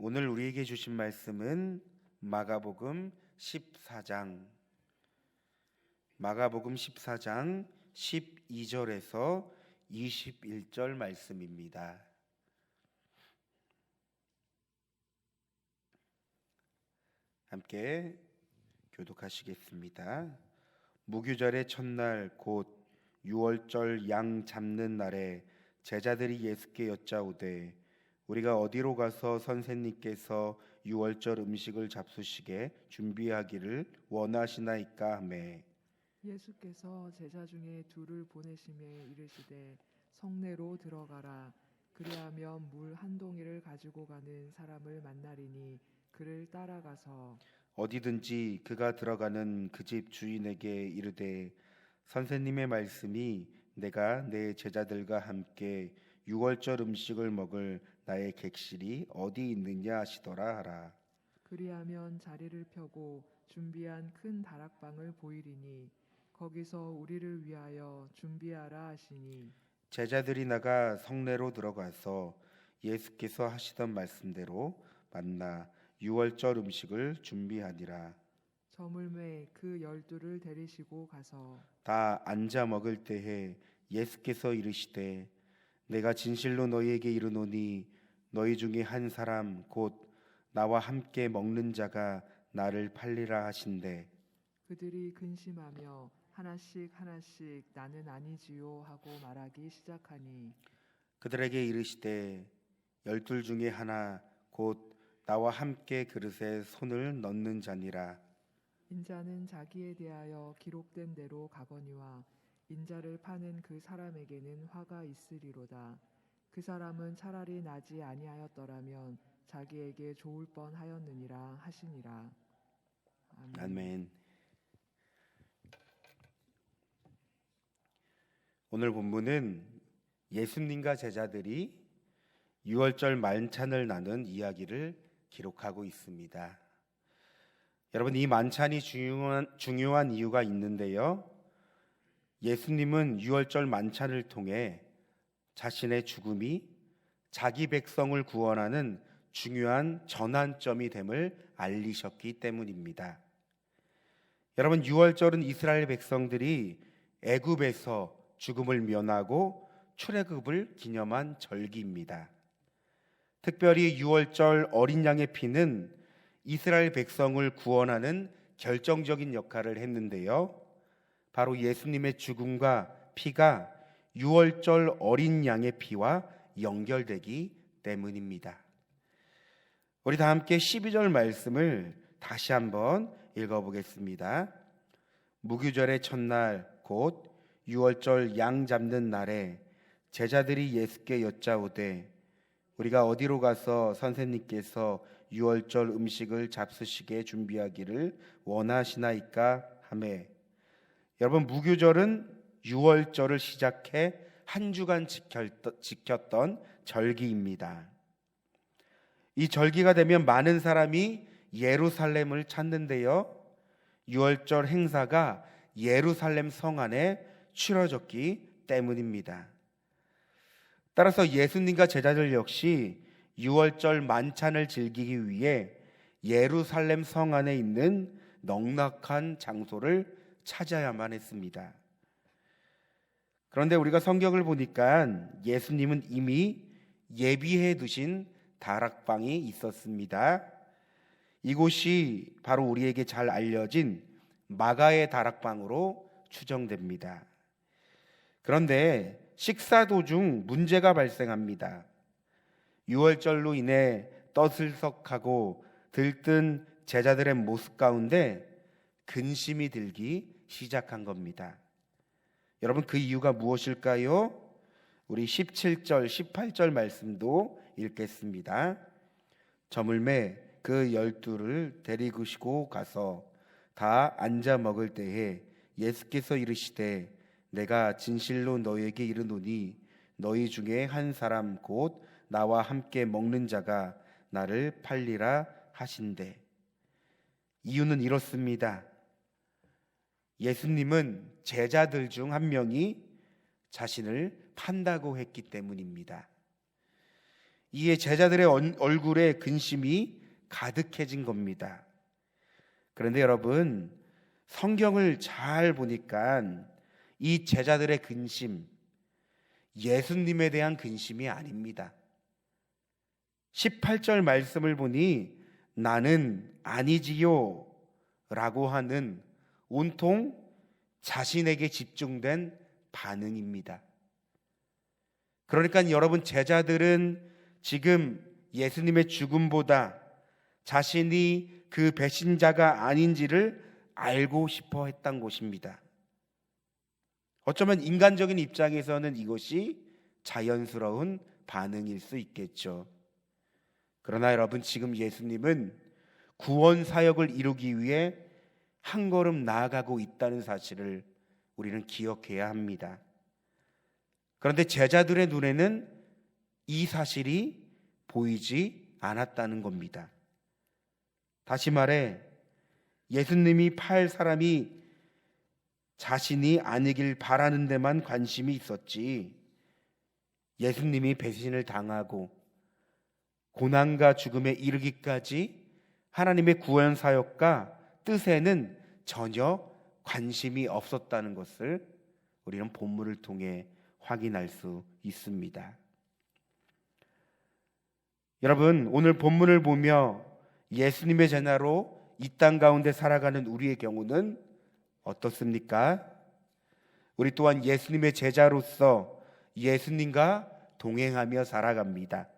오늘 우리에게 주신 말씀은 마가복음 14장 12절에서 21절 말씀입니다. 함께 교독하시겠습니다. 무교절의 첫날 곧 유월절 양 잡는 날에 제자들이 예수께 여짜오되 우리가 어디로 가서 선생님께서 유월절 음식을 잡수시게 준비하기를 원하시나이까 하매 예수께서 제자 중에 둘을 보내심에 이르시되 성내로 들어가라. 그리하면 물 한 동이를 가지고 가는 사람을 만나리니 그를 따라가서 어디든지 그가 들어가는 그 집 주인에게 이르되 선생님의 말씀이 내가 내 제자들과 함께 유월절 음식을 먹을 나의 객실이 어디 있느냐 하시더라 하라. 그리하면 자리를 펴고 준비한 큰 다락방을 보이리니 거기서 우리를 위하여 준비하라 하시니 제자들이 나가 성내로 들어가서 예수께서 하시던 말씀대로 만나 유월절 음식을 준비하니라. 저물매 그 12를 데리시고 가서 다 앉아 먹을 때에 예수께서 이르시되 내가 진실로 너희에게 이르노니 너희 중에 한 사람 곧 나와 함께 먹는 자가 나를 팔리라 하신대. 그들이 근심하며 하나씩 나는 아니지요 하고 말하기 시작하니 그들에게 이르시되 12 중에 하나 곧 나와 함께 그릇에 손을 넣는 자니라. 인자는 자기에 대하여 기록된 대로 가거니와 인자를 파는 그 사람에게는 화가 있으리로다. 그 사람은 차라리 나지 아니하였더라면 자기에게 좋을 뻔하였느니라 하시니라. 아멘. 아멘. 오늘 본문은 예수님과 제자들이 유월절 만찬을 나눈 이야기를 기록하고 있습니다. 여러분, 이 만찬이 중요한 이유가 있는데요. 예수님은 유월절 만찬을 통해 자신의 죽음이 자기 백성을 구원하는 중요한 전환점이 됨을 알리셨기 때문입니다. 여러분, 유월절은 이스라엘 백성들이 애굽에서 죽음을 면하고 출애굽을 기념한 절기입니다. 특별히 유월절 어린 양의 피는 이스라엘 백성을 구원하는 결정적인 역할을 했는데요. 바로 예수님의 죽음과 피가 유월절 어린 양의 피와 연결되기 때문입니다. 우리 다 함께 12절 말씀을 다시 한번 읽어보겠습니다. 무교절의 첫날 곧 유월절 양 잡는 날에 제자들이 예수께 여짜오되 우리가 어디로 가서 선생님께서 유월절 음식을 잡수시게 준비하기를 원하시나이까 하매 여러분, 무교절은 유월절을 시작해 한 주간 지켰던 절기입니다. 이 절기가 되면 많은 사람이 예루살렘을 찾는데요. 유월절 행사가 예루살렘 성 안에 치러졌기 때문입니다. 따라서 예수님과 제자들 역시 유월절 만찬을 즐기기 위해 예루살렘 성 안에 있는 넉넉한 장소를 찾아야만 했습니다. 그런데 우리가 성경을 보니까 예수님은 이미 예비해 두신 다락방이 있었습니다. 이곳이 바로 우리에게 잘 알려진 마가의 다락방으로 추정됩니다. 그런데 식사 도중 문제가 발생합니다. 유월절로 인해 떠들썩하고 들뜬 제자들의 모습 가운데 근심이 들기 시작한 겁니다. 여러분, 그 이유가 무엇일까요? 우리 17절, 18절 말씀도 읽겠습니다. 저물매 그 12를 데리시고 가서 다 앉아 먹을 때에 예수께서 이르시되 내가 진실로 너희에게 이르노니 너희 중에 한 사람 곧 나와 함께 먹는 자가 나를 팔리라 하신대. 이유는 이렇습니다. 예수님은 제자들 중 한 명이 자신을 판다고 했기 때문입니다. 이에 제자들의 얼굴에 근심이 가득해진 겁니다. 그런데 여러분, 성경을 잘 보니까 이 제자들의 근심, 예수님에 대한 근심이 아닙니다. 18절 말씀을 보니 나는 아니지요 라고 하는 온통 자신에게 집중된 반응입니다. 그러니까 여러분, 제자들은 지금 예수님의 죽음보다 자신이 그 배신자가 아닌지를 알고 싶어 했던 것입니다. 어쩌면 인간적인 입장에서는 이것이 자연스러운 반응일 수 있겠죠. 그러나 여러분, 지금 예수님은 구원 사역을 이루기 위해 한 걸음 나아가고 있다는 사실을 우리는 기억해야 합니다. 그런데 제자들의 눈에는 이 사실이 보이지 않았다는 겁니다. 다시 말해, 예수님이 팔 사람이 자신이 아니길 바라는 데만 관심이 있었지, 예수님이 배신을 당하고 고난과 죽음에 이르기까지 하나님의 구원 사역과 뜻에는 전혀 관심이 없었다는 것을 우리는 본문을 통해 확인할 수 있습니다. 여러분, 오늘 본문을 보며 예수님의 제자로 이 땅 가운데 살아가는 우리의 경우는 어떻습니까? 우리 또한 예수님의 제자로서 예수님과 동행하며 살아갑니다.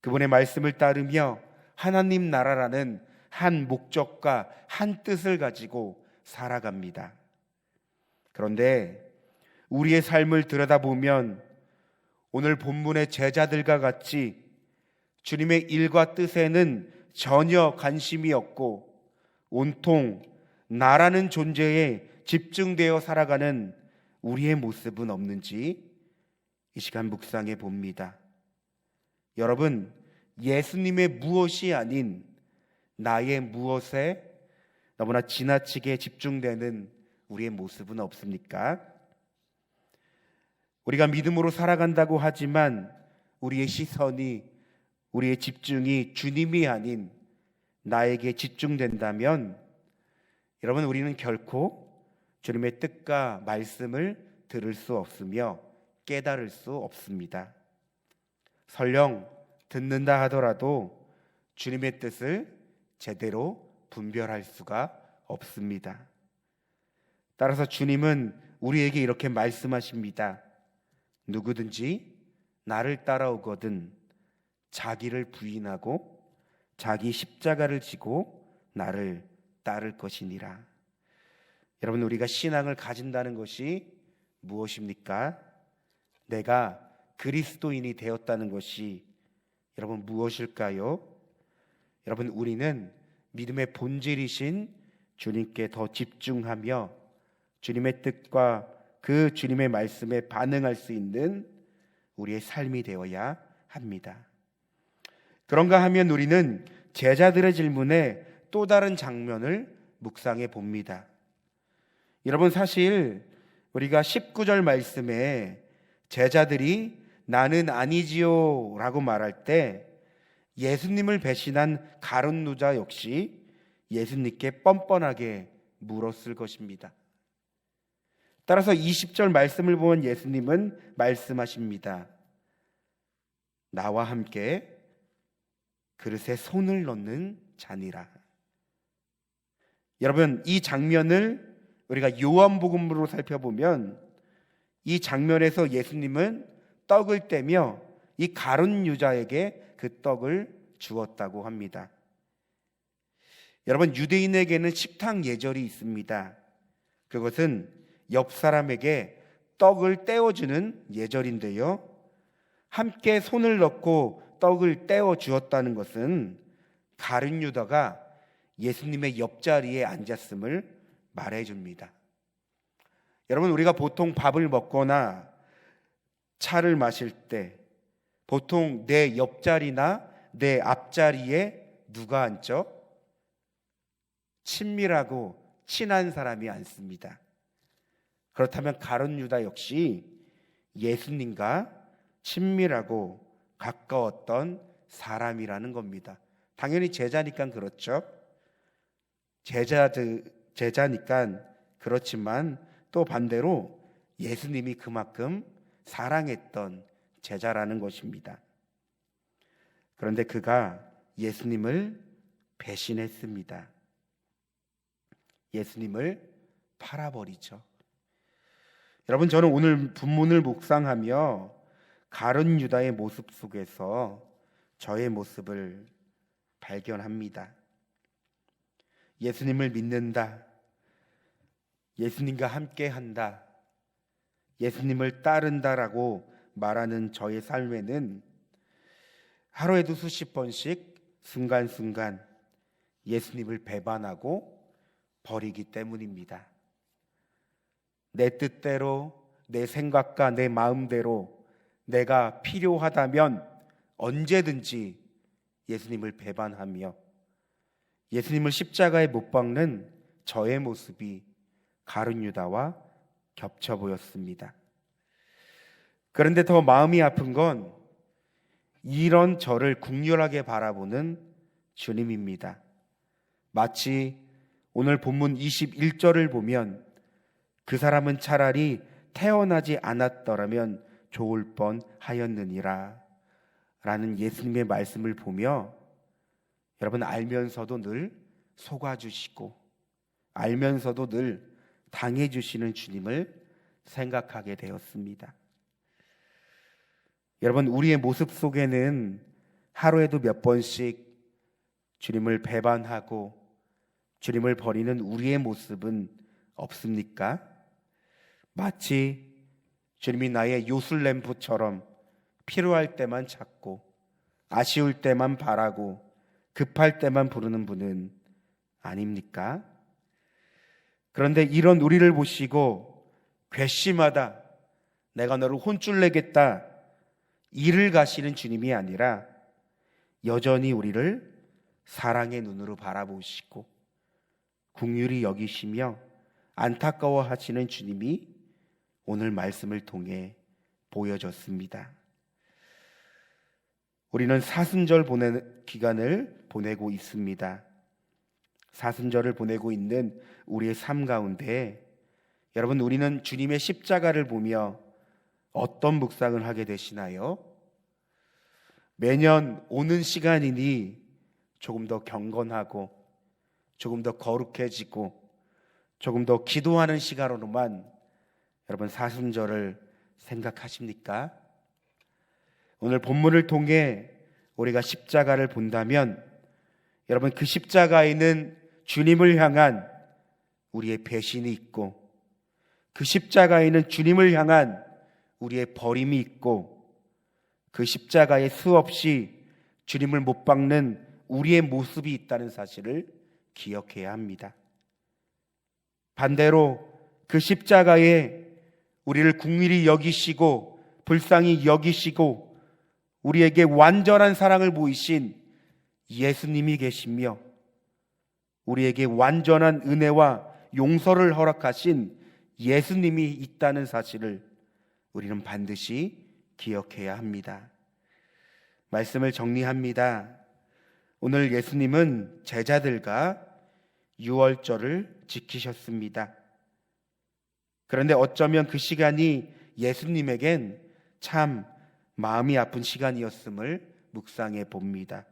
그분의 말씀을 따르며 하나님 나라라는 한 목적과 한 뜻을 가지고 살아갑니다. 그런데 우리의 삶을 들여다보면 오늘 본문의 제자들과 같이 주님의 일과 뜻에는 전혀 관심이 없고 온통 나라는 존재에 집중되어 살아가는 우리의 모습은 없는지 이 시간 묵상해 봅니다. 여러분, 예수님의 무엇이 아닌 나의 무엇에 너무나 지나치게 집중되는 우리의 모습은 없습니까? 우리가 믿음으로 살아간다고 하지만 우리의 시선이, 우리의 집중이 주님이 아닌 나에게 집중된다면 여러분, 우리는 결코 주님의 뜻과 말씀을 들을 수 없으며 깨달을 수 없습니다. 설령 듣는다 하더라도 주님의 뜻을 제대로 분별할 수가 없습니다. 따라서 주님은 우리에게 이렇게 말씀하십니다. 누구든지 나를 따라오거든 자기를 부인하고 자기 십자가를 지고 나를 따를 것이니라. 여러분, 우리가 신앙을 가진다는 것이 무엇입니까? 내가 그리스도인이 되었다는 것이 여러분 무엇일까요? 여러분, 우리는 믿음의 본질이신 주님께 더 집중하며 주님의 뜻과 그 주님의 말씀에 반응할 수 있는 우리의 삶이 되어야 합니다. 그런가 하면 우리는 제자들의 질문에 또 다른 장면을 묵상해 봅니다. 여러분, 사실 우리가 19절 말씀에 제자들이 나는 아니지요 라고 말할 때 예수님을 배신한 가룟 유다 역시 예수님께 뻔뻔하게 물었을 것입니다. 따라서 20절 말씀을 보면 예수님은 말씀하십니다. 나와 함께 그릇에 손을 넣는 자니라. 여러분, 이 장면을 우리가 요한복음으로 살펴보면 이 장면에서 예수님은 떡을 떼며 이 가룟 유다에게 그 떡을 주었다고 합니다. 여러분, 유대인에게는 식탁 예절이 있습니다. 그것은 옆 사람에게 떡을 떼어주는 예절인데요, 함께 손을 넣고 떡을 떼어 주었다는 것은 가룟 유다가 예수님의 옆자리에 앉았음을 말해줍니다. 여러분, 우리가 보통 밥을 먹거나 차를 마실 때 보통 내 옆자리나 내 앞자리에 누가 앉죠? 친밀하고 친한 사람이 앉습니다. 그렇다면 가룟 유다 역시 예수님과 친밀하고 가까웠던 사람이라는 겁니다. 당연히 제자니까 그렇죠. 제자니까 그렇지만 또 반대로 예수님이 그만큼 사랑했던 제자라는 것입니다. 그런데 그가 예수님을 배신했습니다. 예수님을 팔아버리죠. 여러분, 저는 오늘 본문을 묵상하며 가룟 유다의 모습 속에서 저의 모습을 발견합니다. 예수님을 믿는다, 예수님과 함께한다, 예수님을 따른다라고 말하는 저의 삶에는 하루에도 수십 번씩 순간순간 예수님을 배반하고 버리기 때문입니다. 내 뜻대로, 내 생각과 내 마음대로 내가 필요하다면 언제든지 예수님을 배반하며 예수님을 십자가에 못 박는 저의 모습이 가룟 유다와 겹쳐 보였습니다. 그런데 더 마음이 아픈 건 이런 저를 국률하게 바라보는 주님입니다. 마치 오늘 본문 21절을 보면 그 사람은 차라리 태어나지 않았더라면 좋을 뻔하였느니라 라는 예수님의 말씀을 보며 여러분, 알면서도 늘 속아주시고 알면서도 늘 당해주시는 주님을 생각하게 되었습니다. 여러분, 우리의 모습 속에는 하루에도 몇 번씩 주님을 배반하고 주님을 버리는 우리의 모습은 없습니까? 마치 주님이 나의 요술램프처럼 필요할 때만 찾고 아쉬울 때만 바라고 급할 때만 부르는 분은 아닙니까? 그런데 이런 우리를 보시고 괘씸하다, 내가 너를 혼쭐 내겠다, 이를 가시는 주님이 아니라 여전히 우리를 사랑의 눈으로 바라보시고 긍휼히 여기시며 안타까워하시는 주님이 오늘 말씀을 통해 보여졌습니다. 우리는 사순절 기간을 보내고 있습니다. 사순절을 보내고 있는 우리의 삶 가운데 여러분, 우리는 주님의 십자가를 보며 어떤 묵상을 하게 되시나요? 매년 오는 시간이니 조금 더 경건하고 조금 더 거룩해지고 조금 더 기도하는 시간으로만 여러분 사순절을 생각하십니까? 오늘 본문을 통해 우리가 십자가를 본다면 여러분, 그 십자가에는 주님을 향한 우리의 배신이 있고 그 십자가에는 주님을 향한 우리의 버림이 있고 그 십자가에 수없이 주님을 못 박는 우리의 모습이 있다는 사실을 기억해야 합니다. 반대로 그 십자가에 우리를 긍휼히 여기시고 불쌍히 여기시고 우리에게 완전한 사랑을 보이신 예수님이 계시며 우리에게 완전한 은혜와 용서를 허락하신 예수님이 있다는 사실을 우리는 반드시 기억해야 합니다. 말씀을 정리합니다. 오늘 예수님은 제자들과 유월절을 지키셨습니다. 그런데 어쩌면 그 시간이 예수님에겐 참 마음이 아픈 시간이었음을 묵상해 봅니다.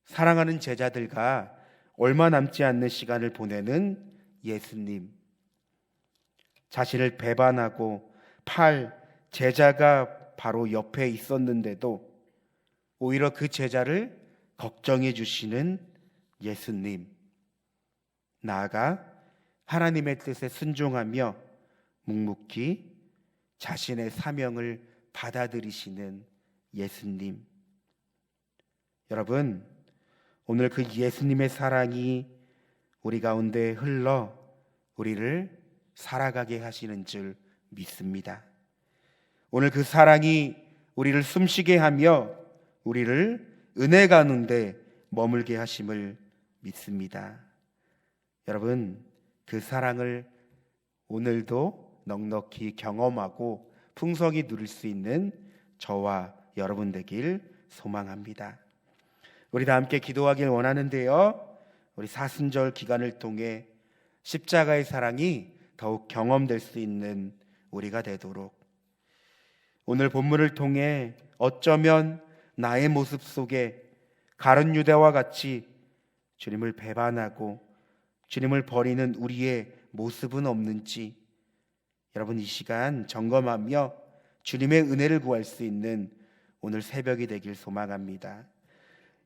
사랑하는 제자들과 얼마 남지 않는 시간을 보내는 예수님, 자신을 배반하고 팔 제자가 바로 옆에 있었는데도 오히려 그 제자를 걱정해 주시는 예수님, 나아가 하나님의 뜻에 순종하며 묵묵히 자신의 사명을 받아들이시는 예수님. 여러분, 오늘 그 예수님의 사랑이 우리 가운데 흘러 우리를 살아가게 하시는 줄 믿습니다. 오늘 그 사랑이 우리를 숨쉬게 하며 우리를 은혜 가운데 머물게 하심을 믿습니다. 여러분, 그 사랑을 오늘도 넉넉히 경험하고 풍성히 누릴 수 있는 저와 여러분 되길 소망합니다. 우리 다 함께 기도하길 원하는데요, 우리 사순절 기간을 통해 십자가의 사랑이 더욱 경험될 수 있는 우리가 되도록, 오늘 본문을 통해 어쩌면 나의 모습 속에 가룟 유다와 같이 주님을 배반하고 주님을 버리는 우리의 모습은 없는지 여러분 이 시간 점검하며 주님의 은혜를 구할 수 있는 오늘 새벽이 되길 소망합니다.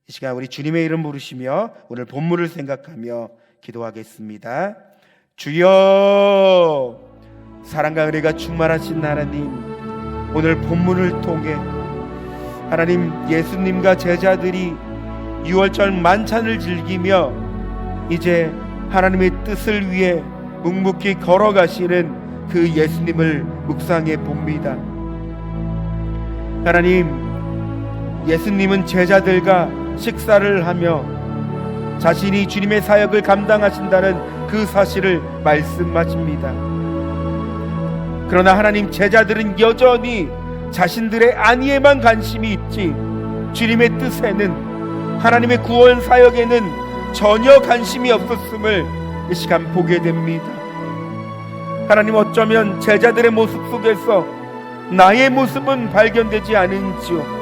이 시간 우리 주님의 이름 부르시며 오늘 본문을 생각하며 기도하겠습니다. 주여, 사랑과 은혜가 충만하신 하나님, 오늘 본문을 통해 하나님, 예수님과 제자들이 유월절 만찬을 즐기며 이제 하나님의 뜻을 위해 묵묵히 걸어가시는 그 예수님을 묵상해 봅니다. 하나님, 예수님은 제자들과 식사를 하며 자신이 주님의 사역을 감당하신다는 그 사실을 말씀하십니다. 그러나 하나님, 제자들은 여전히 자신들의 안위에만 관심이 있지 주님의 뜻에는, 하나님의 구원 사역에는 전혀 관심이 없었음을 이 시간 보게 됩니다. 하나님, 어쩌면 제자들의 모습 속에서 나의 모습은 발견되지 않은지요.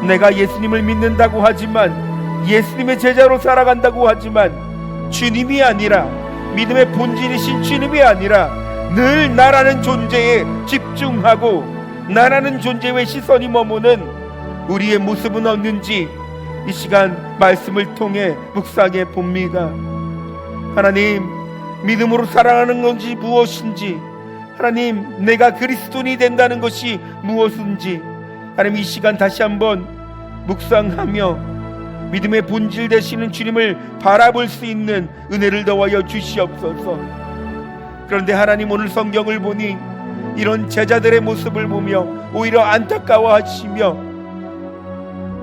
내가 예수님을 믿는다고 하지만, 예수님의 제자로 살아간다고 하지만 주님이 아니라, 믿음의 본질이신 주님이 아니라 늘 나라는 존재에 집중하고 나라는 존재의 시선이 머무는 우리의 모습은 없는지 이 시간 말씀을 통해 묵상해 봅니다. 하나님, 믿음으로 살아가는 것이 무엇인지, 하나님, 내가 그리스도인이 된다는 것이 무엇인지 하나님 이 시간 다시 한번 묵상하며 믿음의 본질 되시는 주님을 바라볼 수 있는 은혜를 더하여 주시옵소서. 그런데 하나님, 오늘 성경을 보니 이런 제자들의 모습을 보며 오히려 안타까워하시며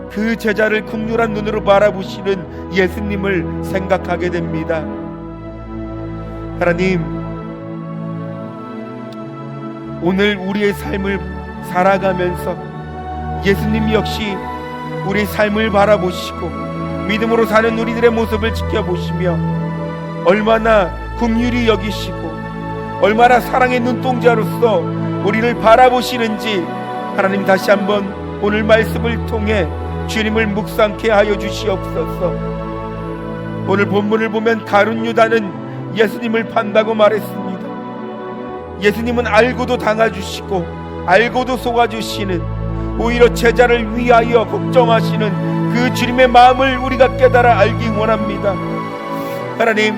그 제자를 긍휼한 눈으로 바라보시는 예수님을 생각하게 됩니다. 하나님, 오늘 우리의 삶을 살아가면서 예수님 역시 우리의 삶을 바라보시고 믿음으로 사는 우리들의 모습을 지켜보시며 얼마나 긍휼히 여기시고 얼마나 사랑의 눈동자로서 우리를 바라보시는지 하나님, 다시 한번 오늘 말씀을 통해 주님을 묵상케 하여 주시옵소서. 오늘 본문을 보면 가룟 유다는 예수님을 판다고 말했습니다. 예수님은 알고도 당해주시고 알고도 속아주시는, 오히려 제자를 위하여 걱정하시는 그 주님의 마음을 우리가 깨달아 알기 원합니다. 하나님,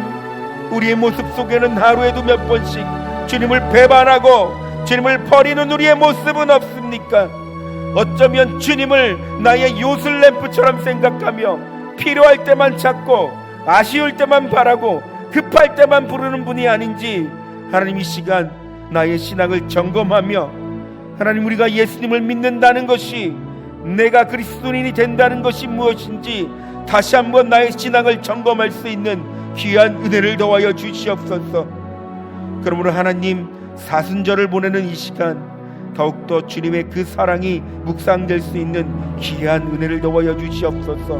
우리의 모습 속에는 하루에도 몇 번씩 주님을 배반하고 주님을 버리는 우리의 모습은 없습니까? 어쩌면 주님을 나의 요술 램프처럼 생각하며 필요할 때만 찾고 아쉬울 때만 바라고 급할 때만 부르는 분이 아닌지 하나님, 이 시간 나의 신앙을 점검하며 하나님, 우리가 예수님을 믿는다는 것이, 내가 그리스도인이 된다는 것이 무엇인지 다시 한번 나의 신앙을 점검할 수 있는 귀한 은혜를 더하여 주시옵소서. 그러므로 하나님, 사순절을 보내는 이 시간 더욱더 주님의 그 사랑이 묵상될 수 있는 귀한 은혜를 더하여 주시옵소서.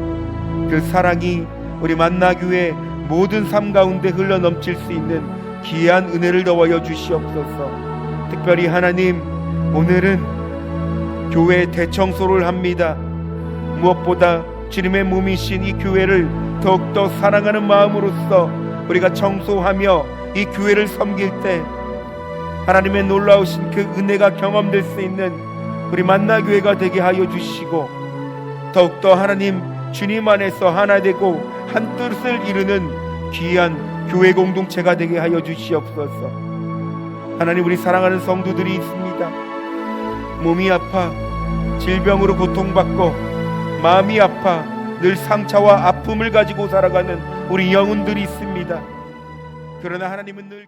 그 사랑이 우리 만나교회 모든 삶 가운데 흘러넘칠 수 있는 귀한 은혜를 더하여 주시옵소서. 특별히 하나님, 오늘은 교회 대청소를 합니다. 무엇보다 주님의 몸이신 이 교회를 더욱더 사랑하는 마음으로써 우리가 청소하며 이 교회를 섬길 때 하나님의 놀라우신 그 은혜가 경험될 수 있는 우리 만나교회가 되게 하여 주시고, 더욱더 하나님, 주님 안에서 하나 되고 한 뜻을 이루는 귀한 교회 공동체가 되게 하여 주시옵소서. 하나님, 우리 사랑하는 성도들이 있습니다. 몸이 아파 질병으로 고통받고 마음이 아파 늘 상처와 아픔을 가지고 살아가는 우리 영혼들이 있습니다. 그러나 하나님은 늘